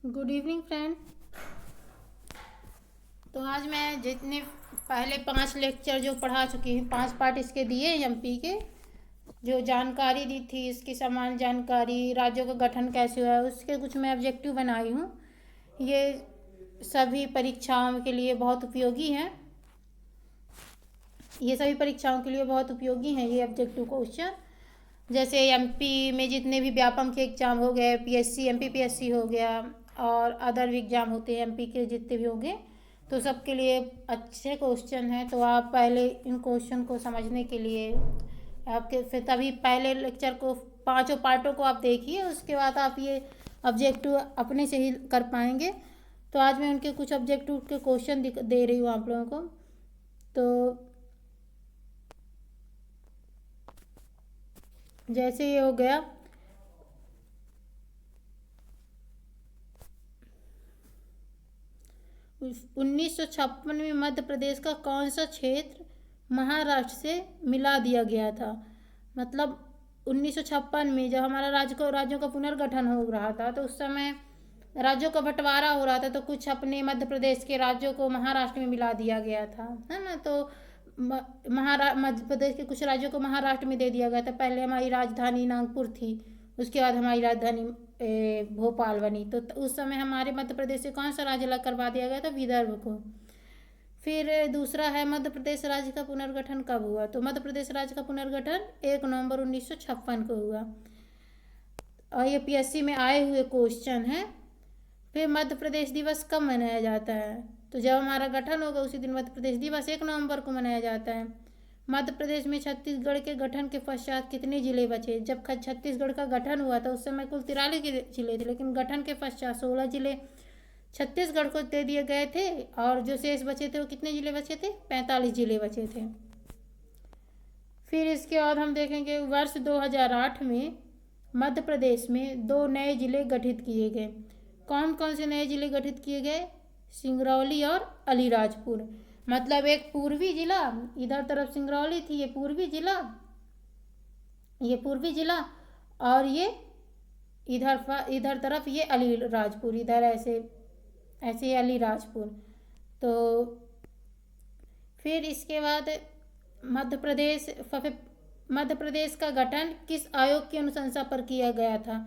Good evening friend. तो आज मैं जितने पहले 5 लेक्चर जो पढ़ा चुकी हूँ, 5 पार्ट इसके दिए एमपी के, जो जानकारी दी थी इसकी समान जानकारी, राज्यों का गठन कैसे हुआ है, उसके कुछ मैं ऑब्जेक्टिव बनाई हूँ। ये सभी परीक्षाओं के लिए बहुत उपयोगी हैं। ये ऑब्जेक्टिव क्वेश्चन। जैसे एमपी में जितने भी व्यापम के एग्ज़ाम हो गए, पीएससी एमपी पीएससी हो गया और अदर भी एग्ज़ाम होते हैं एमपी के जितने भी होंगे, तो सबके लिए अच्छे क्वेश्चन हैं। तो आप पहले इन क्वेश्चन को समझने के लिए आपके फिर तभी पहले लेक्चर को 5 पार्टों को आप देखिए, उसके बाद आप ये ऑब्जेक्टिव अपने से ही कर पाएंगे। तो आज मैं उनके कुछ ऑब्जेक्टिव के क्वेश्चन दे रही हूँ आप लोगों को। तो जैसे ये हो गया, उन्नीस में मध्य प्रदेश का कौन सा क्षेत्र महाराष्ट्र से मिला दिया गया था। मतलब 1956 में जब हमारा राज्यों का पुनर्गठन हो रहा था, तो उस समय राज्यों का बंटवारा हो रहा था, तो कुछ अपने मध्य प्रदेश के राज्यों को महाराष्ट्र में मिला दिया गया था, है ना। तो मध्य प्रदेश के कुछ राज्यों को महाराष्ट्र में दे दिया गया था। पहले हमारी राजधानी नागपुर थी, उसके बाद हमारी राजधानी भोपाल बनी। तो उस समय हमारे मध्य प्रदेश से कौन सा राज्य अलग करवा दिया गया था? विदर्भ को। फिर दूसरा है मध्य प्रदेश राज्य का पुनर्गठन कब हुआ। तो मध्य प्रदेश राज्य का पुनर्गठन 1 नवंबर 1956 को हुआ। और ये पीएससी में आए हुए क्वेश्चन है। फिर मध्य प्रदेश दिवस कब मनाया जाता है? तो जब हमारा गठन होगा उसी दिन मध्य प्रदेश दिवस 1 नवंबर को मनाया जाता है। मध्य प्रदेश में छत्तीसगढ़ के गठन के पश्चात कितने जिले बचे? जब छत्तीसगढ़ का गठन हुआ था उस समय कुल 43 जिले थे, लेकिन गठन के पश्चात 16 जिले छत्तीसगढ़ को दे दिए गए थे, और जो शेष बचे थे वो कितने जिले बचे थे? 45 जिले बचे थे। फिर इसके बाद हम देखेंगे वर्ष 2008 में मध्य प्रदेश में 2 नए जिले गठित किए गए। कौन कौन से नए जिले गठित किए गए? सिंगरौली और अलीराजपुर। मतलब एक पूर्वी जिला, इधर तरफ सिंगरौली थी, ये पूर्वी जिला, और ये इधर तरफ ये अलीराजपुर, इधर ऐसे अलीराजपुर। तो फिर इसके बाद मध्य प्रदेश का गठन किस आयोग की अनुशंसा पर किया गया था?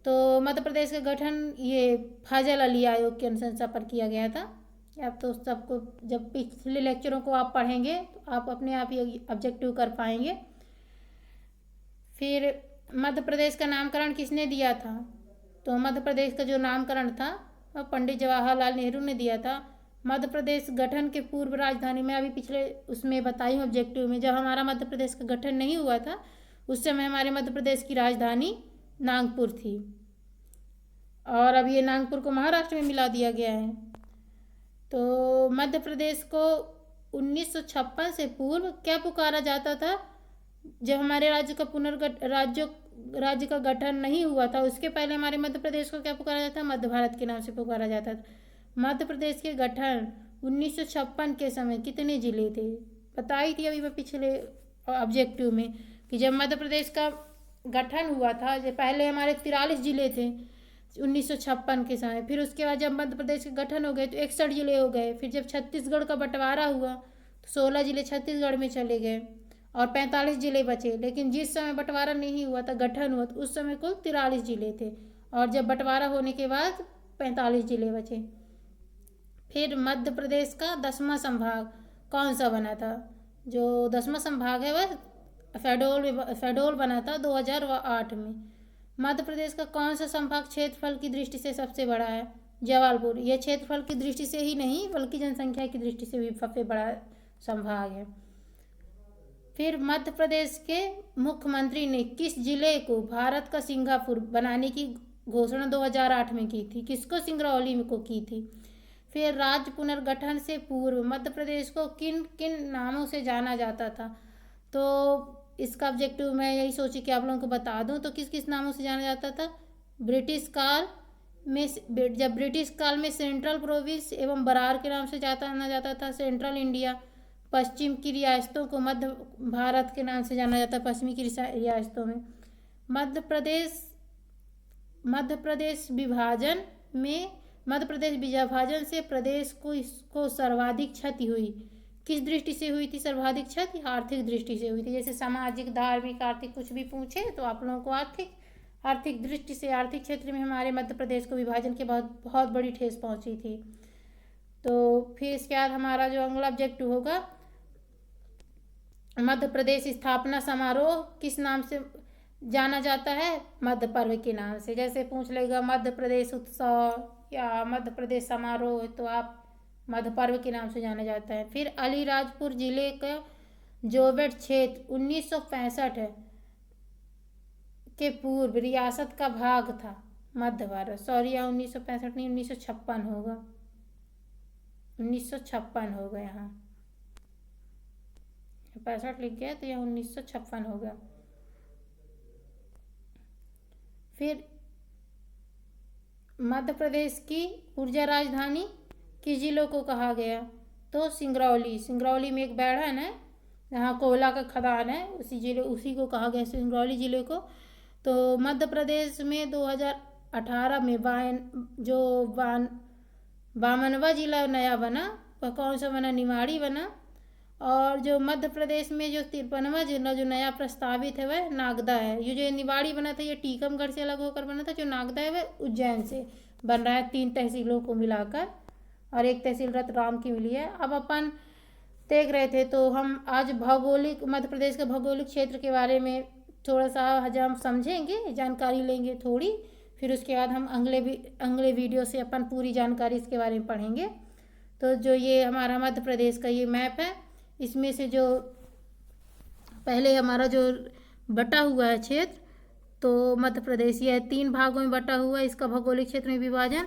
तो मध्य प्रदेश का गठन ये फाजल अली आयोग की अनुशंसा पर किया गया था। अब तो सबको, जब पिछले लेक्चरों को आप पढ़ेंगे तो आप अपने आप ही ऑब्जेक्टिव कर पाएंगे। फिर मध्य प्रदेश का नामकरण किसने दिया था? तो मध्य प्रदेश का जो नामकरण था वह पंडित जवाहरलाल नेहरू ने दिया था। मध्य प्रदेश गठन के पूर्व राजधानी, मैं अभी पिछले उसमें बताई हूँ ऑब्जेक्टिव में, जब हमारा मध्य प्रदेश का गठन नहीं हुआ था उस समय हमारे मध्य प्रदेश की राजधानी नागपुर थी, और अब ये नागपुर को महाराष्ट्र में मिला दिया गया है। तो मध्य प्रदेश को 1956 से पूर्व क्या पुकारा जाता था? जब हमारे राज्य का गठन नहीं हुआ था उसके पहले हमारे मध्य प्रदेश को क्या पुकारा जाता था? मध्य भारत के नाम से पुकारा जाता था। मध्य प्रदेश के गठन 1956 के समय कितने जिले थे? बताई थी अभी मैं पिछले ऑब्जेक्टिव में कि जब मध्य प्रदेश का गठन हुआ था, जब पहले हमारे 43 जिले थे 1956 के समय। फिर उसके बाद जब मध्य प्रदेश के गठन हो गए तो 61 जिले हो गए। फिर जब छत्तीसगढ़ का बंटवारा हुआ तो 16 जिले छत्तीसगढ़ में चले गए और 45 जिले बचे। लेकिन जिस समय बंटवारा नहीं हुआ था, गठन हुआ, तो उस समय कुल 43 जिले थे, और जब बंटवारा होने के बाद 45 जिले बचे। फिर मध्य प्रदेश का 10वां संभाग कौन सा बना था? जो 10वां संभाग है वह शहडोल बना था 2008 में। मध्य प्रदेश का कौन सा संभाग क्षेत्रफल की दृष्टि से सबसे बड़ा है? जबलपुर। यह क्षेत्रफल की दृष्टि से ही नहीं बल्कि जनसंख्या की दृष्टि से भी सबसे बड़ा संभाग है। फिर मध्य प्रदेश के मुख्यमंत्री ने किस जिले को भारत का सिंगापुर बनाने की घोषणा 2008 में की थी? किसको? सिंगरौली को की थी। फिर राज्य पुनर्गठन से पूर्व मध्य प्रदेश को किन किन नामों से जाना जाता था? तो इसका ऑब्जेक्टिव मैं यही सोची कि आप लोगों को बता दूं। तो किस किस नामों से जाना जाता था? जब ब्रिटिश काल में सेंट्रल प्रोविंस एवं बरार के नाम से जाना जाता था सेंट्रल इंडिया। पश्चिम की रियासतों को मध्य भारत के नाम से जाना जाता है, पश्चिमी की रियासतों में। मध्य प्रदेश विभाजन में मध्य प्रदेश विभाजन से प्रदेश को सर्वाधिक क्षति हुई। किस दृष्टि से हुई थी सर्वाधिक क्षति? आर्थिक दृष्टि से हुई थी। जैसे सामाजिक, धार्मिक, आर्थिक कुछ भी पूछे तो आप लोगों को आर्थिक दृष्टि से, आर्थिक क्षेत्र में हमारे मध्य प्रदेश को विभाजन के बाद बहुत बड़ी ठेस पहुंची थी। तो फिर इसके बाद हमारा जो अगला ऑब्जेक्टिव होगा, मध्य प्रदेश स्थापना समारोह किस नाम से जाना जाता है? मध्य पर्व के नाम से। जैसे पूछ लेगा मध्य प्रदेश उत्सव या मध्य प्रदेश समारोह, तो आप मध्य पर्व के नाम से जाना जाता है। फिर अलीराजपुर जिले का जोबेट क्षेत्र 1965 के पूर्व रियासत का भाग था मध्य भारत। सॉरी, यहाँ 1965 नहीं, 1956 होगा, 1956 होगा। यहाँ 65 लिख गया तो यहाँ 1956 होगा। फिर मध्य प्रदेश की ऊर्जा राजधानी किस जिलों को कहा गया? तो सिंगरौली में एक बैढ़न है, जहाँ कोयला का खदान है, उसी को कहा गया, सिंगरौली जिले को। तो मध्य प्रदेश में 2018 में 52वां जिला नया बना, वह कौन सा बना? निमाड़ी बना। और जो मध्य प्रदेश में जो 53वां जिला जो नया प्रस्तावित है वह नागदा है। ये जो निवाड़ी बना था ये टीकमगढ़ से अलग होकर बना था। जो नागदा है वह उज्जैन से बन रहा है, 3 तहसीलों को मिलाकर, और 1 तहसील रतलाम की मिली है। अब अपन देख रहे थे तो हम आज भौगोलिक, मध्य प्रदेश के भौगोलिक क्षेत्र के बारे में थोड़ा सा हम समझेंगे, जानकारी लेंगे थोड़ी। फिर उसके बाद हम अगले वीडियो से अपन पूरी जानकारी इसके बारे में पढ़ेंगे। तो जो ये हमारा मध्य प्रदेश का ये मैप है, इसमें से जो पहले हमारा जो बटा हुआ है क्षेत्र, तो मध्य प्रदेश ये 3 भागों में बटा हुआ है। इसका भौगोलिक क्षेत्र में विभाजन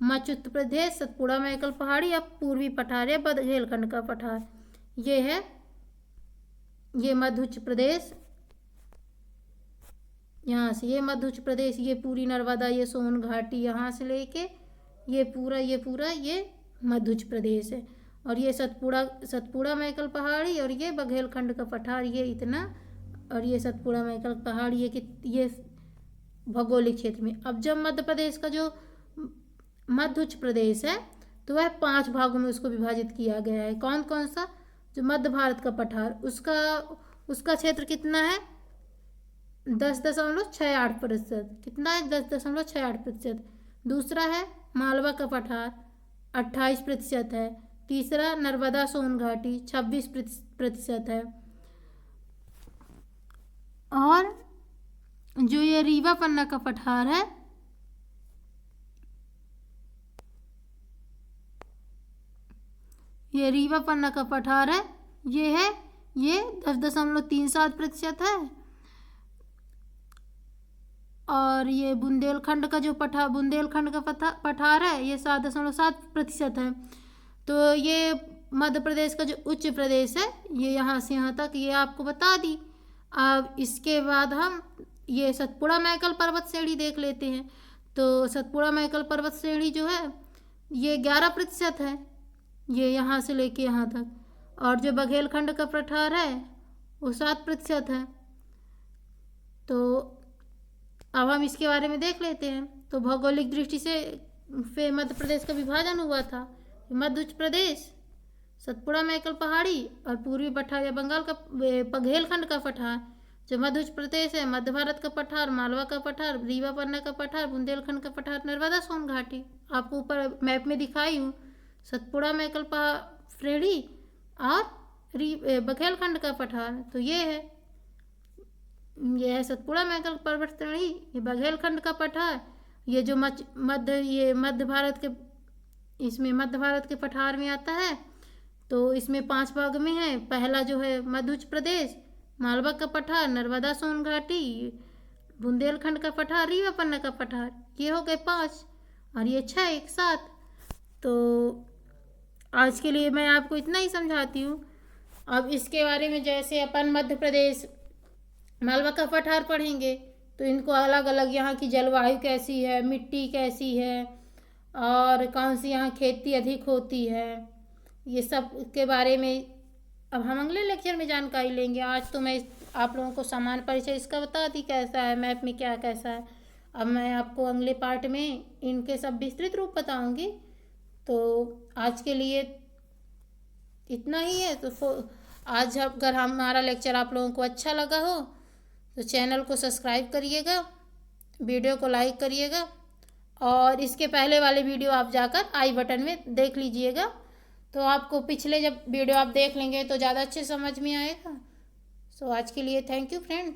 मध्य उत्तर प्रदेश, सतपुड़ा मैकल पहाड़ी या पूर्वी पठार या बुंदेलखंड का पठार, ये है ये मध्य उत्तर प्रदेश। यहाँ से ये मध्य उत्तर प्रदेश, ये पूरी नर्मदा, ये सोन घाटी, यहाँ से लेके ये पूरा ये मध्य उत्तर प्रदेश है। और ये सतपुड़ा मैकल पहाड़ी और ये बुंदेलखंड का पठार, ये इतना, और ये सतपुड़ा मैकल पहाड़ी, ये भौगोलिक क्षेत्र में। अब जब मध्य प्रदेश का जो मध्य उत्तर प्रदेश है तो वह 5 भागों में उसको विभाजित किया गया है। कौन कौन सा? जो मध्य भारत का पठार, उसका क्षेत्र कितना है? 10.68%। कितना है? 10.68%। दूसरा है मालवा का पठार, 28% है। तीसरा नर्मदा सोन घाटी, 26% है। और जो ये रीवा पन्ना का पठार है, ये रीवा पन्ना का पठार है, ये 10.37% है। और ये बुंदेलखंड का जो बुंदेलखंड का पठार है, ये 7.7% है। तो ये मध्य प्रदेश का जो उच्च प्रदेश है, ये यहाँ से यहाँ तक ये आपको बता दी। अब इसके बाद हम ये सतपुड़ा मैकल पर्वत श्रेणी देख लेते हैं। तो सतपुड़ा मैकल पर्वत श्रेणी जो है ये 11% है, ये यहाँ से लेके यहाँ तक। और जो बुंदेलखंड का पठार है वो 7% है। तो अब हम इसके बारे में देख लेते हैं। तो भौगोलिक दृष्टि से फिर मध्य प्रदेश का विभाजन हुआ था। मध्य उत्तर प्रदेश, सतपुड़ा मैकल पहाड़ी और पूर्वी पठार या बंगाल का बुंदेलखंड का पठार। जो मध्य उत्तर प्रदेश है, मध्य भारत का पठार, मालवा का पठार, रीवा पन्ना का पठार, बुंदेलखंड का पठार, नर्मदा सोन घाटी। आपको ऊपर मैप में दिखाई हूँ, सतपुड़ा मैकल श्रेणी और बुंदेलखंड का पठार। तो ये है सतपुड़ा मैकल पर्वत श्रेणी, ये बुंदेलखंड का पठार। ये जो मध्य भारत के, इसमें मध्य भारत के पठार में आता है। तो इसमें 5 भाग में है। पहला जो है मध्य उत्तर प्रदेश, मालवा का पठार, नर्मदा सोन घाटी, बुंदेलखंड का पठार, रीवा पन्ना का पठार, ये हो गए 5 और ये 6 एक साथ। तो आज के लिए मैं आपको इतना ही समझाती हूँ। अब इसके बारे में जैसे अपन मध्य प्रदेश मालवा का पठार पढ़ेंगे तो इनको अलग अलग यहाँ की जलवायु कैसी है, मिट्टी कैसी है और कौन सी यहाँ खेती अधिक होती है, ये सब के बारे में अब हम अगले लेक्चर में जानकारी लेंगे। आज तो मैं आप लोगों को सामान्य परिचय इसका बता दी कैसा है, मैप में क्या कैसा है। अब मैं आपको अगले पार्ट में इनके सब विस्तृत रूप बताऊंगी। तो आज के लिए इतना ही है। तो आज अगर हमारा लेक्चर आप लोगों को अच्छा लगा हो तो चैनल को सब्सक्राइब करिएगा, वीडियो को लाइक करिएगा, और इसके पहले वाले वीडियो आप जाकर आई बटन में देख लीजिएगा। तो आपको पिछले जब वीडियो आप देख लेंगे तो ज़्यादा अच्छे समझ में आएगा। सो आज के लिए थैंक यू फ्रेंड।